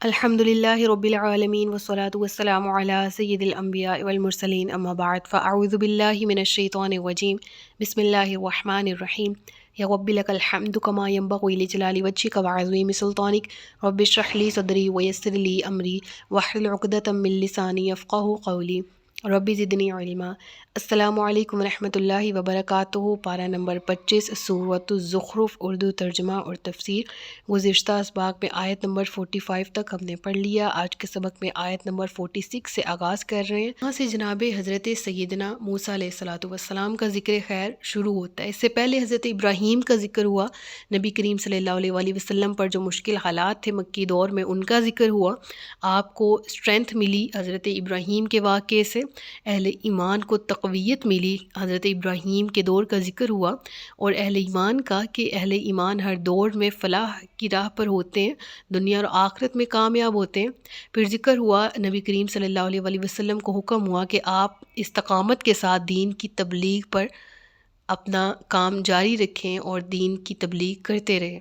الحمدللہ رب العالمین والصلاة والسلام علی سید الانبیاء والمرسلین اما بعد فاعوذ باللہ من الشیطان الرجیم بسم اللہ الرحمن الرحیم یا رب لک الحمد کما ینبغی لجلال وجہک وعظیم سلطانک رب اشرح لی صدری ویسر لی امری واحلل عقدۃ من لسانی یفقہوا قولی رب زدنی علما۔ السلام علیکم ورحمۃ اللہ وبرکاتہ۔ پارہ نمبر 25 سورۃ الزخرف، اردو ترجمہ اور تفسیر۔ گزشتہ اسباق میں آیت نمبر 45 تک ہم نے پڑھ لیا۔ آج کے سبق میں آیت نمبر 46 سے آغاز کر رہے ہیں۔ یہاں سے جناب حضرت سیدنا موسیٰ علیہ الصلوۃ والسلام کا ذکر خیر شروع ہوتا ہے۔ اس سے پہلے حضرت ابراہیم کا ذکر ہوا، نبی کریم صلی اللہ علیہ وآلہ وسلم پر جو مشکل حالات تھے مکی دور میں ان کا ذکر ہوا۔ آپ کو اسٹرینتھ ملی حضرت ابراہیم کے واقعے سے، اہل ایمان کو تقویت ملی، حضرت ابراہیم کے دور کا ذکر ہوا، اور اہل ایمان کا کہ اہل ایمان ہر دور میں فلاح کی راہ پر ہوتے ہیں، دنیا اور آخرت میں کامیاب ہوتے ہیں۔ پھر ذکر ہوا نبی کریم صلی اللہ علیہ وآلہ وسلم کو حکم ہوا کہ آپ استقامت کے ساتھ دین کی تبلیغ پر اپنا کام جاری رکھیں اور دین کی تبلیغ کرتے رہیں،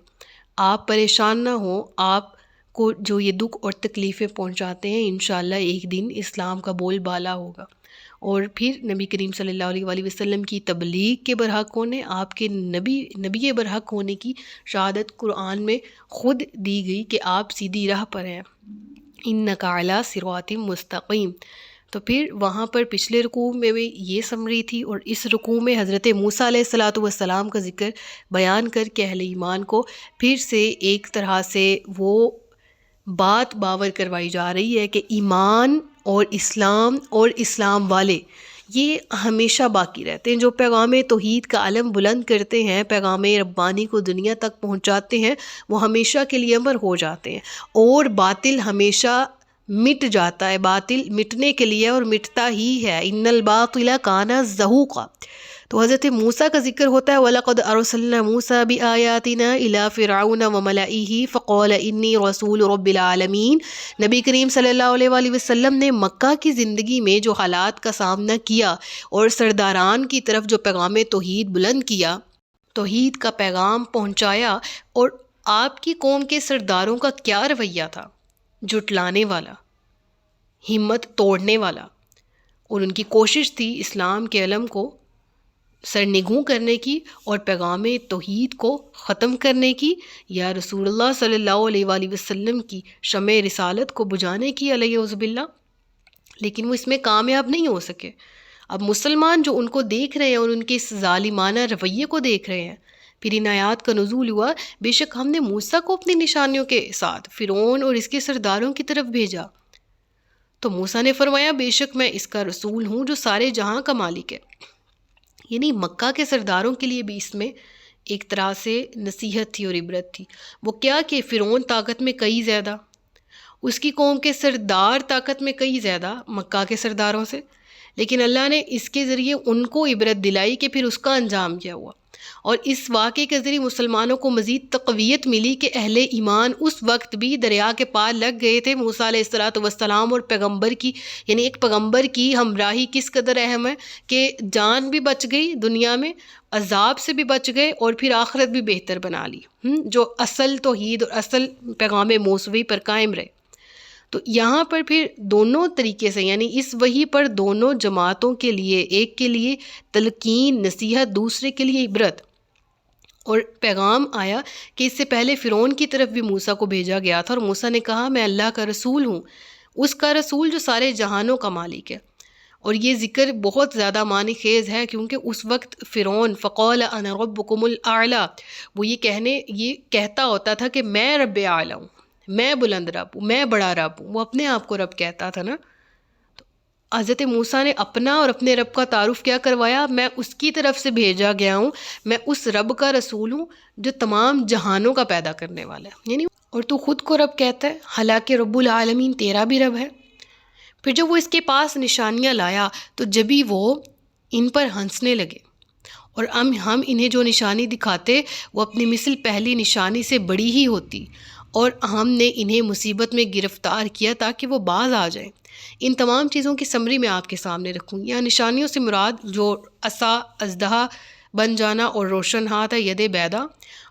آپ پریشان نہ ہوں۔ آپ کو جو یہ دکھ اور تکلیفیں پہنچاتے ہیں انشاءاللہ ایک دن اسلام کا بول بالا ہوگا۔ اور پھر نبی کریم صلی اللہ علیہ وآلہ وسلم کی تبلیغ کے برحق ہونے، آپ کے نبی برحق ہونے کی شہادت قرآن میں خود دی گئی کہ آپ سیدھی راہ پر ہیں، انک علی صراط مستقیم۔ تو پھر وہاں پر پچھلے رکوع میں بھی یہ سمری تھی، اور اس رکوع میں حضرت موسیٰ علیہ الصلوۃ والسلام کا ذکر بیان کر کے اہل ایمان کو پھر سے ایک طرح سے وہ بات باور کروائی جا رہی ہے کہ ایمان اور اسلام والے یہ ہمیشہ باقی رہتے ہیں، جو پیغام توحید کا علم بلند کرتے ہیں، پیغام ربانی کو دنیا تک پہنچاتے ہیں، وہ ہمیشہ کے لیے امر ہو جاتے ہیں، اور باطل ہمیشہ مٹ جاتا ہے۔ باطل مٹنے کے لیے اور مٹتا ہی ہے، ان الباطل کان زہوقا۔ تو حضرت موسیٰ کا ذکر ہوتا ہے، وَلَقَدْ أَرْسَلْنَا مُوسَىٰ بِآيَاتِنَا إِلَىٰ فِرْعَوْنَ وَمَلَئِهِ فَقَالَ إِنِّي رَسُولُ رَبِّ الْعَالَمِينَ۔ نبی کریم صلی اللہ علیہ وآلہ وسلم نے مکہ کی زندگی میں جو حالات کا سامنا کیا اور سرداران کی طرف جو پیغام توحید بلند کیا، توحید کا پیغام پہنچایا، اور آپ کی قوم کے سرداروں کا کیا رویہ تھا؟ جھٹلانے والا، ہمت توڑنے والا، اور ان کی کوشش تھی اسلام کے علم کو سرنگوں کرنے کی اور پیغام توحید کو ختم کرنے کی، یا رسول اللہ صلی اللہ علیہ وآلہ وسلم کی شمع رسالت کو بجھانے کی علیہ باللہ، لیکن وہ اس میں کامیاب نہیں ہو سکے۔ اب مسلمان جو ان کو دیکھ رہے ہیں اور ان کے اس ظالمانہ رویے کو دیکھ رہے ہیں، پھر ان آیات کا نزول ہوا، بے شک ہم نے موسیٰ کو اپنی نشانیوں کے ساتھ فرعون اور اس کے سرداروں کی طرف بھیجا، تو موسیٰ نے فرمایا بے شک میں اس کا رسول ہوں جو سارے جہاں کا مالک ہے۔ یعنی مکہ کے سرداروں کے لیے بھی اس میں ایک طرح سے نصیحت تھی اور عبرت تھی۔ وہ کیا کہ فرعون طاقت میں کئی زیادہ، اس کی قوم کے سردار طاقت میں کئی زیادہ مکہ کے سرداروں سے، لیکن اللہ نے اس کے ذریعے ان کو عبرت دلائی کہ پھر اس کا انجام کیا ہوا، اور اس واقعے کے ذریعے مسلمانوں کو مزید تقویت ملی کہ اہل ایمان اس وقت بھی دریا کے پار لگ گئے تھے۔ موسیٰ علیہ الصلوۃ والسلام اور پیغمبر کی، یعنی ایک پیغمبر کی ہمراہی کس قدر اہم ہے کہ جان بھی بچ گئی دنیا میں، عذاب سے بھی بچ گئے، اور پھر آخرت بھی بہتر بنا لی، جو اصل توحید اور اصل پیغام موسوی پر قائم رہے۔ تو یہاں پر پھر دونوں طریقے سے، یعنی اس وحی پر دونوں جماعتوں کے لیے، ایک کے لیے تلقین نصیحت، دوسرے کے لیے عبرت اور پیغام آیا کہ اس سے پہلے فرعون کی طرف بھی موسیٰ کو بھیجا گیا تھا، اور موسیٰ نے کہا میں اللہ کا رسول ہوں، اس کا رسول جو سارے جہانوں کا مالک ہے۔ اور یہ ذکر بہت زیادہ معنی خیز ہے، کیونکہ اس وقت فرعون فقال انا ربکم الاعلی، وہ یہ کہتا ہوتا تھا کہ میں رب اعلیٰ ہوں، میں بلند رب ہوں، میں بڑا رب ہوں، وہ اپنے آپ کو رب کہتا تھا نا۔ حضرت موسیٰ نے اپنا اور اپنے رب کا تعارف کیا کروایا؟ میں اس کی طرف سے بھیجا گیا ہوں، میں اس رب کا رسول ہوں جو تمام جہانوں کا پیدا کرنے والا ہے، یعنی اور تو خود کو رب کہتا ہے، حالانکہ رب العالمین تیرا بھی رب ہے۔ پھر جب وہ اس کے پاس نشانیاں لایا تو جبھی وہ ان پر ہنسنے لگے، اور ہم انہیں جو نشانی دکھاتے وہ اپنی مثل پہلی نشانی سے بڑی ہی ہوتی، اور ہم نے انہیں مصیبت میں گرفتار کیا تاکہ وہ باز آ جائیں۔ ان تمام چیزوں کی سمری میں آپ کے سامنے رکھوں گی۔ یہاں نشانیوں سے مراد جو عصا، اژدہا بن جانا اور روشن ہاتھ ہے ید بیدا،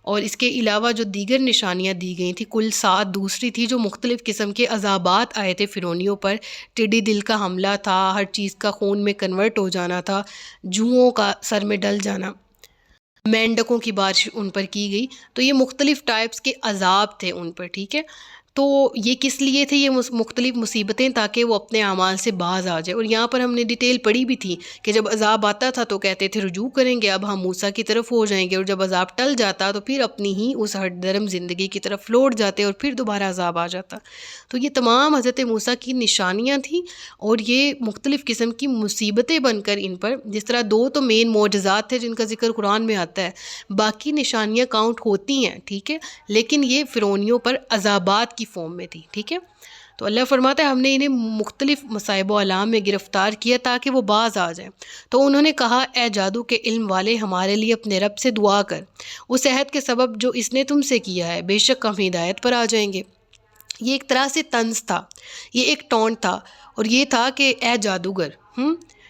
اور اس کے علاوہ جو دیگر نشانیاں دی گئی تھیں کل 7 دوسری تھی جو مختلف قسم کے عذابات آئے تھے فرعونیوں پر. ٹڈی دل کا حملہ تھا، ہر چیز کا خون میں کنورٹ ہو جانا تھا، جوؤں کا سر میں ڈل جانا، مینڈکوں کی بارش ان پر کی گئی. تو یہ مختلف ٹائپس کے عذاب تھے ان پر. ٹھیک ہے، تو یہ کس لیے تھے یہ مختلف مصیبتیں؟ تاکہ وہ اپنے اعمال سے باز آ جائے. اور یہاں پر ہم نے ڈیٹیل پڑھی بھی تھی کہ جب عذاب آتا تھا تو کہتے تھے رجوع کریں گے، اب ہم موسیٰ کی طرف ہو جائیں گے، اور جب عذاب ٹل جاتا تو پھر اپنی ہی اس ہٹ درم زندگی کی طرف لوٹ جاتے اور پھر دوبارہ عذاب آ جاتا. تو یہ تمام حضرت موسیٰ کی نشانیاں تھیں، اور یہ مختلف قسم کی مصیبتیں بن کر ان پر، جس طرح 2 تو مین معجزات تھے جن کا ذکر قرآن میں آتا ہے، باقی نشانیاں کاؤنٹ ہوتی ہیں. ٹھیک ہے، لیکن یہ فرعونیوں پر عذابات کی فارم میں تھی. ٹھیک ہے، تو اللہ فرماتا ہے ہم نے انہیں مختلف مصائب و آلام میں گرفتار کیا تاکہ وہ باز آ جائیں. تو انہوں نے کہا اے جادو کے علم والے، ہمارے لیے اپنے رب سے دعا کر اس عہد کے سبب جو اس نے تم سے کیا ہے، بے شک ہم ہدایت پر آ جائیں گے. یہ ایک طرح سے طنز تھا، یہ ایک ٹونٹ تھا، اور یہ تھا کہ اے جادوگر،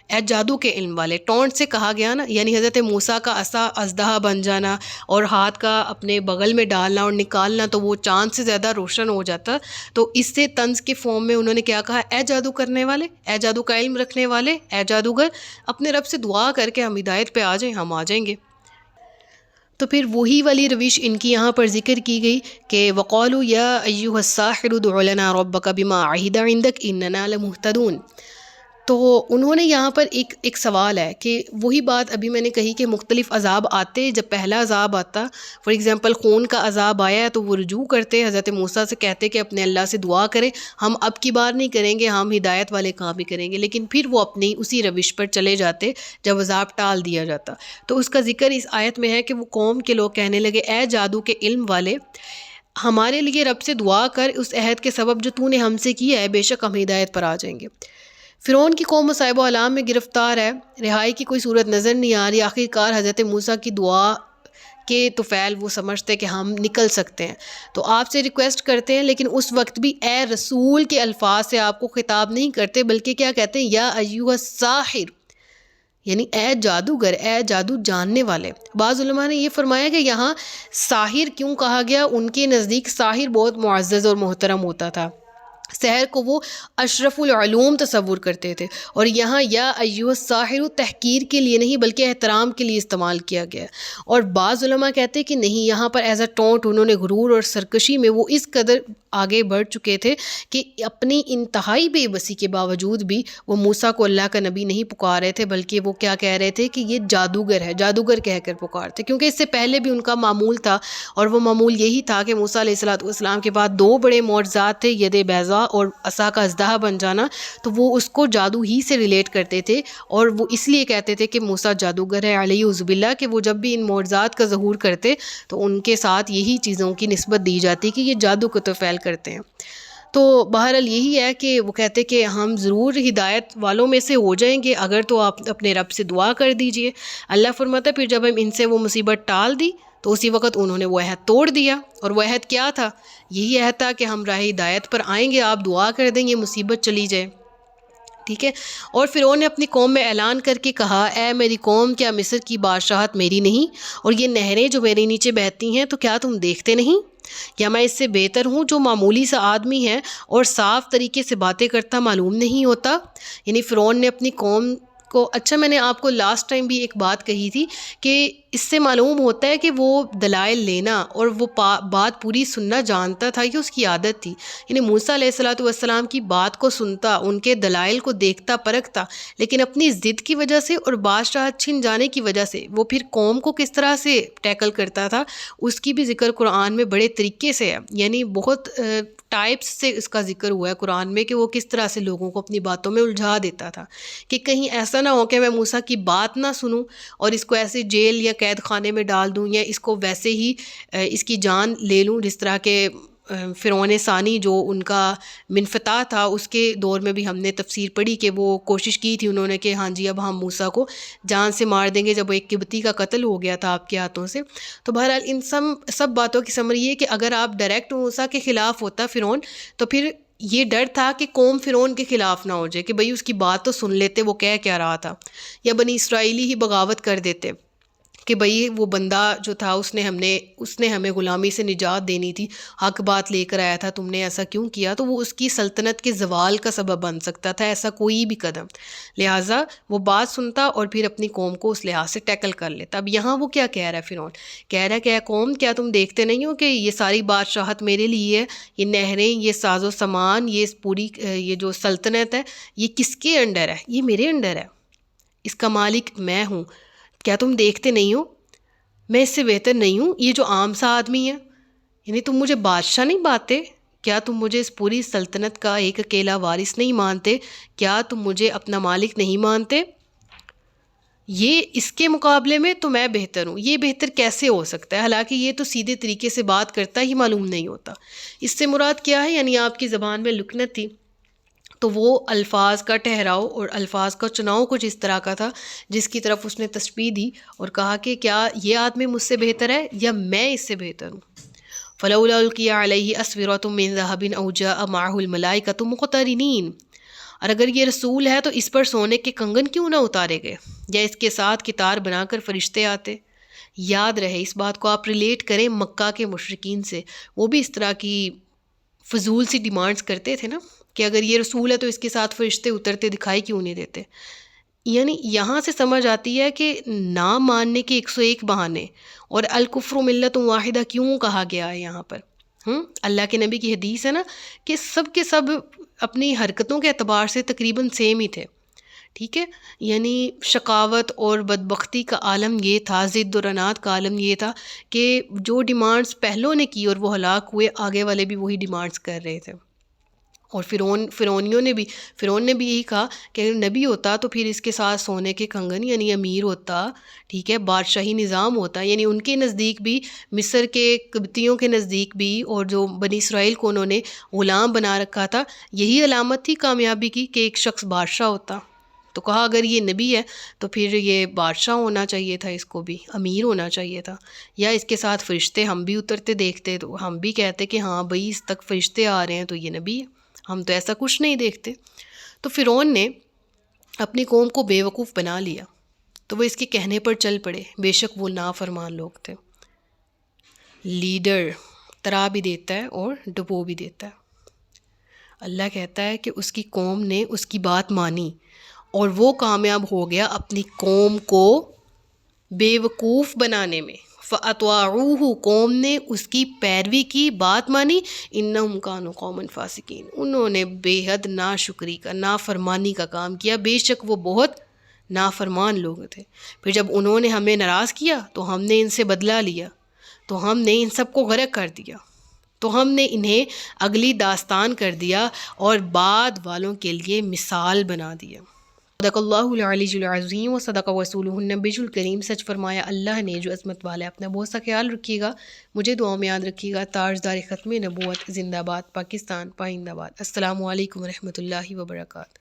اے جادو کے علم والے. ٹونٹ سے کہا گیا نا، یعنی حضرت موسیٰ کا عصا اژدہا بن جانا اور ہاتھ کا اپنے بغل میں ڈالنا اور نکالنا تو وہ چاند سے زیادہ روشن ہو جاتا. تو اس سے طنز کے فارم میں انہوں نے کیا کہا، اے جادو کرنے والے، اے جادو کا علم رکھنے والے، اے جادوگر، اپنے رب سے دعا کر کے ہم ہدایت پہ آ جائیں، ہم آ جائیں گے. تو پھر وہی والی روش ان کی یہاں پر ذکر کی گئی کہ وقالوا یا ایھا الساحر ادع لنا ربک بما عہد عندک اننا لمہتدون. تو انہوں نے یہاں پر ایک سوال ہے کہ وہی بات ابھی میں نے کہی کہ مختلف عذاب آتے، جب پہلا عذاب آتا فار ایگزامپل خون کا عذاب آیا تو وہ رجوع کرتے، حضرت موسیٰ سے کہتے کہ اپنے اللہ سے دعا کریں، ہم اب کی بار نہیں کریں گے، ہم ہدایت والے کام ہی کریں گے. لیکن پھر وہ اپنی اسی روش پر چلے جاتے جب عذاب ٹال دیا جاتا. تو اس کا ذکر اس آیت میں ہے کہ وہ قوم کے لوگ کہنے لگے اے جادو کے علم والے، ہمارے لیے رب سے دعا کر اس عہد کے سبب جو تو نے ہم سے کیا ہے، بے شک ہم ہدایت پر آ جائیں گے. فرعون کی قوم مصائب و آلام میں گرفتار ہے، رہائی کی کوئی صورت نظر نہیں آ رہی. آخرکار حضرت موسیٰ کی دعا کے طفیل وہ سمجھتے کہ ہم نکل سکتے ہیں، تو آپ سے ریکویسٹ کرتے ہیں، لیکن اس وقت بھی اے رسول کے الفاظ سے آپ کو خطاب نہیں کرتے، بلکہ کیا کہتے ہیں یا ایھا الساحر، یعنی اے جادوگر، اے جادو جاننے والے. بعض علماء نے یہ فرمایا کہ یہاں ساحر کیوں کہا گیا، ان کے نزدیک ساحر بہت معزز اور محترم ہوتا تھا، سحر کو وہ اشرف العلوم تصور کرتے تھے. اور یہاں یا ایھا الساحر تحقیر کے لیے نہیں بلکہ احترام کے لیے استعمال کیا گیا. اور بعض علماء کہتے ہیں کہ نہیں، یہاں پر ایز اے ٹونٹ انہوں نے غرور اور سرکشی میں وہ اس قدر آگے بڑھ چکے تھے کہ اپنی انتہائی بے بسی کے باوجود بھی وہ موسیٰ کو اللہ کا نبی نہیں پکار رہے تھے، بلکہ وہ کیا کہہ رہے تھے کہ یہ جادوگر ہے، جادوگر کہہ کر پکارتے. کیونکہ اس سے پہلے بھی ان کا معمول تھا، اور وہ معمول یہی تھا کہ موسیٰ علیہ السلام کے بعد 2 بڑے معجزات تھے، ید بیضاء اور عصا کا اژدہا بن جانا، تو وہ اس کو جادو ہی سے ریلیٹ کرتے تھے، اور وہ اس لیے کہتے تھے کہ موسیٰ جادوگر ہے علیہ باللہ، کہ وہ جب بھی ان معجزات کا ظہور کرتے تو ان کے ساتھ یہی چیزوں کی نسبت دی جاتی کہ یہ جادو کو تو فعل کرتے ہیں. تو بہرحال یہی ہے کہ وہ کہتے کہ ہم ضرور ہدایت والوں میں سے ہو جائیں گے اگر تو آپ اپنے رب سے دعا کر دیجئے. اللہ فرماتا ہے پھر جب ہم ان سے وہ مصیبت ٹال دی تو اسی وقت انہوں نے وہ عہد توڑ دیا. اور وہ عہد کیا تھا؟ یہی عہد تھا کہ ہم راہ ہدایت پر آئیں گے، آپ دعا کر دیں گے، مصیبت چلی جائے. ٹھیک ہے. اور فرعون نے اپنی قوم میں اعلان کر کے کہا اے میری قوم، کیا مصر کی بادشاہت میری نہیں، اور یہ نہریں جو میرے نیچے بہتی ہیں تو کیا تم دیکھتے نہیں؟ کیا میں اس سے بہتر ہوں جو معمولی سا آدمی ہے اور صاف طریقے سے باتیں کرتا معلوم نہیں ہوتا؟ یعنی فرعون نے اپنی قوم کو، اچھا میں نے آپ کو لاسٹ ٹائم بھی ایک بات کہی تھی کہ اس سے معلوم ہوتا ہے کہ وہ دلائل لینا اور وہ بات پوری سننا جانتا تھا، یہ اس کی عادت تھی. یعنی موسیٰ علیہ السلام کی بات کو سنتا، ان کے دلائل کو دیکھتا پرکھتا، لیکن اپنی ضد کی وجہ سے اور بادشاہت چھن جانے کی وجہ سے وہ پھر قوم کو کس طرح سے ٹیکل کرتا تھا، اس کی بھی ذکر قرآن میں بڑے طریقے سے ہے. یعنی بہت ٹائپس سے اس کا ذکر ہوا ہے قرآن میں کہ وہ کس طرح سے لوگوں کو اپنی باتوں میں الجھا دیتا تھا کہ کہیں ایسا نہ ہو کہ میں موسیٰ کی بات نہ سنوں اور اس کو ایسے جیل یا قید خانے میں ڈال دوں، یا اس کو ویسے ہی اس کی جان لے لوں، جس طرح کے فرعون ثانی جو ان کا منفتح تھا، اس کے دور میں بھی ہم نے تفسیر پڑھی کہ وہ کوشش کی تھی انہوں نے کہ ہاں جی اب ہم موسیٰ کو جان سے مار دیں گے، جب وہ ایک قبطی کا قتل ہو گیا تھا آپ کے ہاتھوں سے. تو بہرحال ان سب باتوں کی سمری یہ کہ اگر آپ ڈائریکٹ موسیٰ کے خلاف ہوتا فرعون تو پھر یہ ڈر تھا کہ قوم فرعون کے خلاف نہ ہو جائے کہ بھئی اس کی بات تو سن لیتے وہ کہہ کیا رہا تھا، یا بنی اسرائیلی ہی بغاوت کر دیتے. کہ بھئی وہ بندہ جو تھا اس نے ہمیں غلامی سے نجات دینی تھی، حق بات لے کر آیا تھا، تم نے ایسا کیوں کیا؟ تو وہ اس کی سلطنت کے زوال کا سبب بن سکتا تھا ایسا کوئی بھی قدم، لہٰذا وہ بات سنتا اور پھر اپنی قوم کو اس لحاظ سے ٹیکل کر لیتا۔ اب یہاں وہ کیا کہہ رہا ہے فرعون؟ کہہ رہا ہے کہ اے قوم، کیا تم دیکھتے نہیں ہو کہ یہ ساری بادشاہت میرے لیے ہے، یہ نہریں، یہ ساز و سامان، یہ پوری یہ جو سلطنت ہے یہ کس کے انڈر ہے؟ یہ میرے انڈر ہے، اس کا مالک میں ہوں۔ کیا تم دیکھتے نہیں ہو میں اس سے بہتر نہیں ہوں؟ یہ جو عام سا آدمی ہے، یعنی تم مجھے بادشاہ نہیں مانتے؟ کیا تم مجھے اس پوری سلطنت کا ایک اکیلا وارث نہیں مانتے؟ کیا تم مجھے اپنا مالک نہیں مانتے؟ یہ اس کے مقابلے میں تو میں بہتر ہوں۔ یہ بہتر کیسے ہو سکتا ہے؟ حالانکہ یہ تو سیدھے طریقے سے بات کرتا ہی معلوم نہیں ہوتا۔ اس سے مراد کیا ہے؟ یعنی آپ کی زبان میں لکنت تھی تو وہ الفاظ کا ٹھہراؤ اور الفاظ کا چناؤ کچھ اس طرح کا تھا جس کی طرف اس نے تشبیہ دی اور کہا کہ کیا یہ آدمی مجھ سے بہتر ہے یا میں اس سے بہتر ہوں؟ فلولا القی علیہ اسورۃ من ذہب او جاء معہ الملائکۃ مقترنین، اور اگر یہ رسول ہے تو اس پر سونے کے کنگن کیوں نہ اتارے گئے یا اس کے ساتھ کتار بنا کر فرشتے آتے؟ یاد رہے اس بات کو آپ ریلیٹ کریں مکہ کے مشرکین سے، وہ بھی اس طرح کی فضول سی ڈیمانڈز کرتے تھے نا کہ اگر یہ رسول ہے تو اس کے ساتھ فرشتے اترتے دکھائی کیوں نہیں دیتے؟ یعنی یہاں سے سمجھ آتی ہے کہ نہ ماننے کے 101 بہانے، اور الکفر ملت واحدہ کیوں کہا گیا ہے یہاں پر؟ اللہ کے نبی کی حدیث ہے نا کہ سب کے سب اپنی حرکتوں کے اعتبار سے تقریباً سیم ہی تھے، ٹھیک ہے؟ یعنی شقاوت اور بدبختی کا عالم یہ تھا، ضد اور عناد کا عالم یہ تھا کہ جو ڈیمانڈز پہلوں نے کی اور وہ ہلاک ہوئے، آگے والے بھی وہی ڈیمانڈز کر رہے تھے۔ اور فرعون نے بھی یہی کہا کہ اگر نبی ہوتا تو پھر اس کے ساتھ سونے کے کنگن، یعنی امیر ہوتا، ٹھیک ہے، بادشاہی نظام ہوتا، یعنی ان کے نزدیک بھی، مصر کے قبطیوں کے نزدیک بھی، اور جو بنی اسرائیل کو انہوں نے غلام بنا رکھا تھا، یہی علامت تھی کامیابی کی کہ ایک شخص بادشاہ ہوتا۔ تو کہا اگر یہ نبی ہے تو پھر یہ بادشاہ ہونا چاہیے تھا، اس کو بھی امیر ہونا چاہیے تھا، یا اس کے ساتھ فرشتے ہم بھی اترتے دیکھتے تو ہم بھی کہتے کہ ہاں بھئی اس تک فرشتے آ رہے ہیں تو یہ نبی ہے، ہم تو ایسا کچھ نہیں دیکھتے۔ تو فرعون نے اپنی قوم کو بے وقوف بنا لیا تو وہ اس کے کہنے پر چل پڑے، بے شک وہ نافرمان لوگ تھے۔ لیڈر ترا بھی دیتا ہے اور ڈبو بھی دیتا ہے۔ اللہ کہتا ہے کہ اس کی قوم نے اس کی بات مانی اور وہ کامیاب ہو گیا اپنی قوم کو بے وقوف بنانے میں۔ فَأَطَاعُوهُ، قوم نے اس کی پیروی کی، بات مانی، اِنَّهُمْ كَانُوا قَوْمًا فَاسِقِينَ، انہوں نے بے حد ناشکری کا، نافرمانی کا کام کیا، بے شک وہ بہت نافرمان لوگ تھے۔ پھر جب انہوں نے ہمیں ناراض کیا تو ہم نے ان سے بدلہ لیا، تو ہم نے ان سب کو غرق کر دیا، تو ہم نے انہیں اگلی داستان کر دیا اور بعد والوں کے لیے مثال بنا دیا۔ صدق اللہ العلی العظیم و صدق رسولہ النبی الکریم۔ سچ فرمایا اللہ نے جو عظمت والا ہے۔ اپنا بہت سا خیال رکھیے گا، مجھے دعا میں یاد رکھیے گا۔ تاجدار ختم نبوت زندہ باد، پاکستان پائندہ باد۔ السلام علیکم ورحمۃ اللہ وبرکاتہ۔